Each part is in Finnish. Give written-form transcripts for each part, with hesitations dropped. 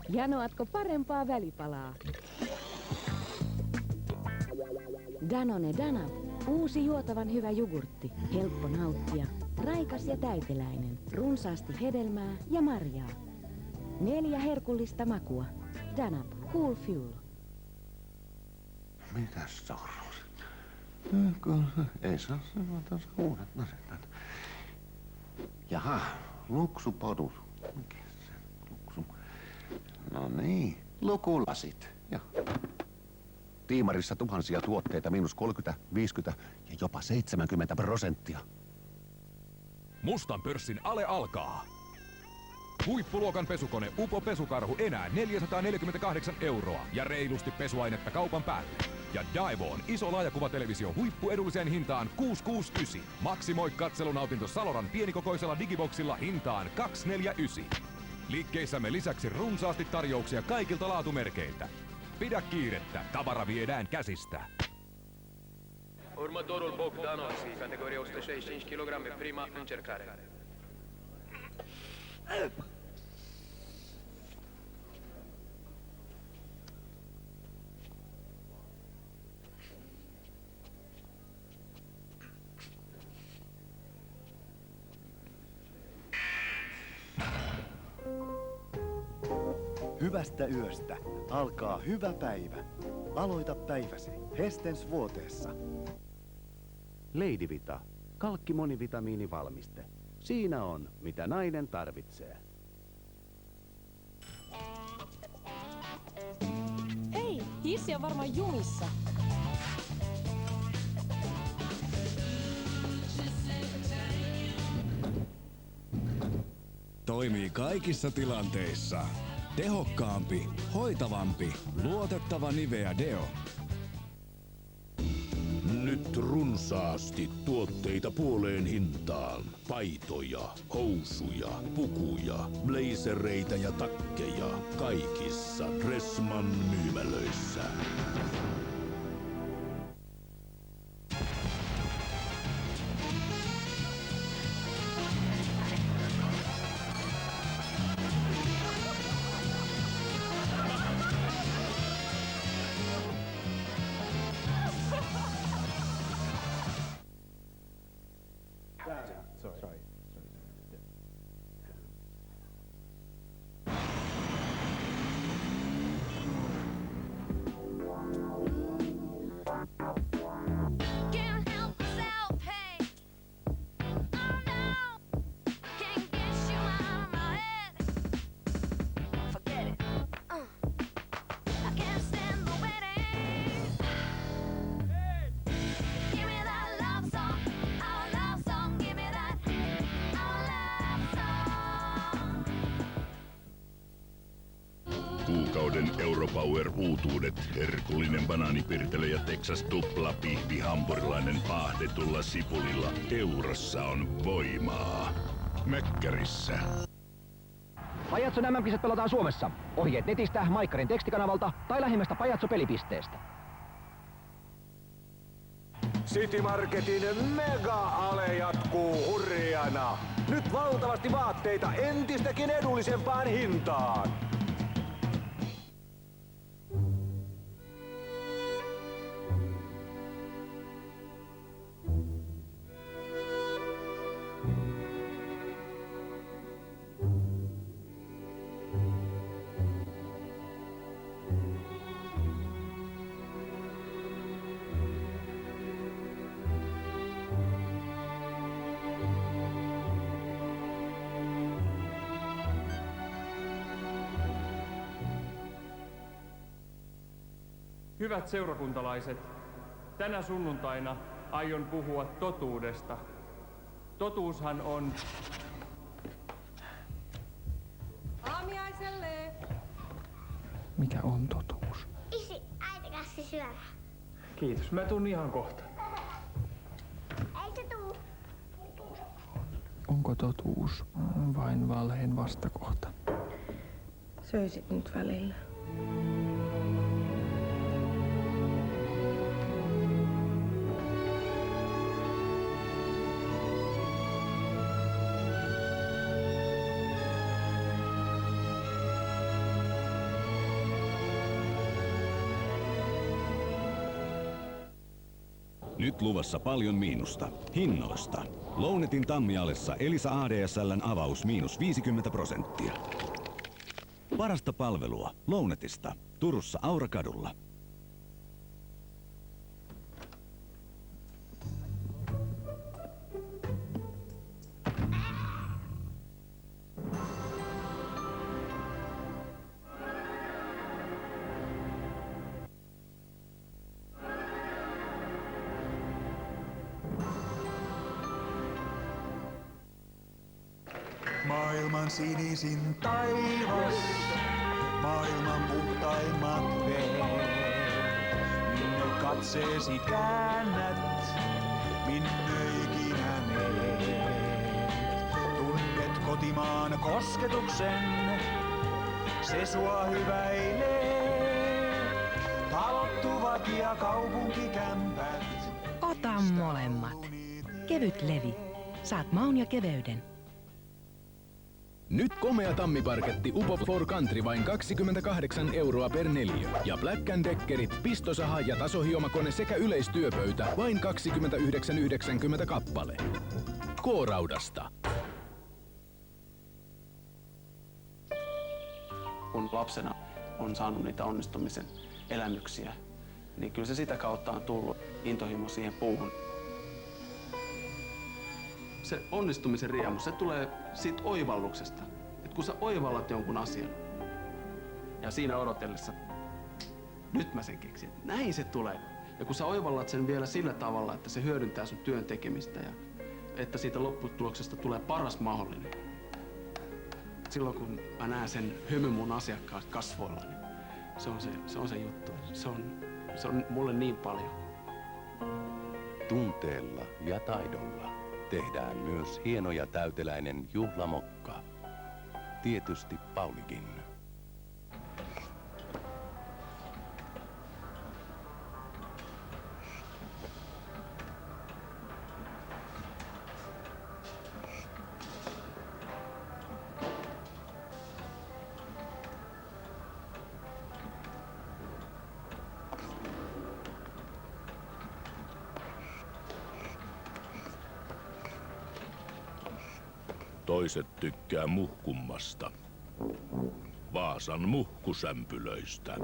Janoatko parempaa välipalaa? Danone Danab. Uusi juotavan hyvä jogurtti. Helppo nauttia. Raikas ja täyteläinen. Runsaasti hedelmää ja marjaa. 4 herkullista makua. Danab. Cool Fuel. Mitäs Sauros? Ei saa sanoa taas uudet nasetat. Jaha, luksupodus. Mikä se luksu? No niin, lukulasit. Ja. Tiimarissa tuhansia tuotteita, -30, 50 ja jopa 70%. Mustan pörssin ale alkaa. Huippuluokan pesukone Upo Pesukarhu enää 448 € ja reilusti pesuainetta kaupan päälle. Ja Daewon iso laajakuvatelevisio huippuedulliseen hintaan 669. Maksimoi katselunautinto Saloran pienikokoisella digiboksilla hintaan 249. Liikkeissämme lisäksi runsaasti tarjouksia kaikilta laatumerkeiltä. Pidä kiirettä, tavara viedään käsistä. Următorul Bogdanov, categoria 165 kg, prima încercare. Hyvästä yöstä alkaa hyvä päivä. Aloita päiväsi Hestens vuoteessa. Leidivita, kalkkimonivitamiinivalmiste. Siinä on, mitä nainen tarvitsee. Hei, hissi on varmaan jumissa. Toimii kaikissa tilanteissa. Tehokkaampi, hoitavampi, luotettava Nivea Deo. Nyt runsaasti tuotteita puoleen hintaan. Paitoja, housuja, pukuja, blazereita ja takkeja. Kaikissa Dressman myymälöissä. Kuukauden Europower-uutuudet, herkullinen banaanipirtelö ja Texas tuplapihvi hampurilainen paahdetulla sipulilla. Eurossa on voimaa. Mäkkärissä. Pajatson MM-kisat pelataan Suomessa. Ohjeet netistä, Maikkarin tekstikanavalta tai lähimmästä Pajatso-pelipisteestä. City Marketin mega-ale jatkuu hurjana. Nyt valtavasti vaatteita entistäkin edullisempaan hintaan. Hyvät seurakuntalaiset, tänä sunnuntaina aion puhua totuudesta. Totuushan on... Aamiaiselle! Mikä on totuus? Isi, äitikäs syödä. Kiitos, mä tuun ihan kohta. Eikö tuu? Onko totuus vain valheen vastakohta? Söisit nyt välillä. Nyt luvassa paljon miinusta. Hinnoista. Lounetin Tammialessa Elisa ADSL:n avaus -50%. Parasta palvelua Lounetista. Turussa Aurakadulla. Maailman sinisin taivas, maailman puhtaimmat veet. Minne katseesi käännät, minne ikinä meet. Tunnet kotimaan kosketuksen, se sua hyväilee. Talottuvat ja kaupunkikämpät. Ota molemmat. Kevyt levi. Saat maun ja keveyden. Nyt komea tammiparketti Upo for Country vain 28 € per neliö. Ja Black & Deckerit, pistosaha ja tasohiomakone sekä yleistyöpöytä vain 29,90 kappale. K-Raudasta. Kun lapsena on saanut niitä onnistumisen elämyksiä, niin kyllä se sitä kautta on tullut intohimo siihen puuhun. Se onnistumisen riemu, se tulee siitä oivalluksesta. Et kun sä oivallat jonkun asian ja siinä odotellessa, nyt mä sen keksin, näin se tulee. Ja kun sä oivallat sen vielä sillä tavalla, että se hyödyntää sun työn tekemistä ja että siitä lopputuloksesta tulee paras mahdollinen. Silloin kun mä näen sen hymyn mun asiakkaat kasvoilla, niin se on se juttu. Se on mulle niin paljon. Tunteella ja taidolla tehdään myös hieno ja täyteläinen juhlamokka. Tietysti Paulikin. Toiset tykkää muhkummasta. Vaasan muhkusämpylöistä.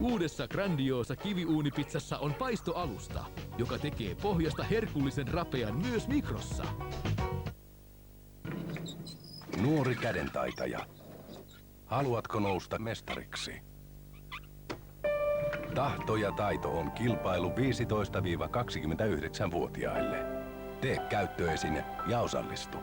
Uudessa Grandiosa kiviuunipizzassa on paistoalusta, joka tekee pohjasta herkullisen rapean myös mikrossa. Nuori kädentaitaja. Haluatko nousta mestariksi? Tahto ja taito on kilpailu 15-29-vuotiaille. Tee käyttöesine ja osallistu.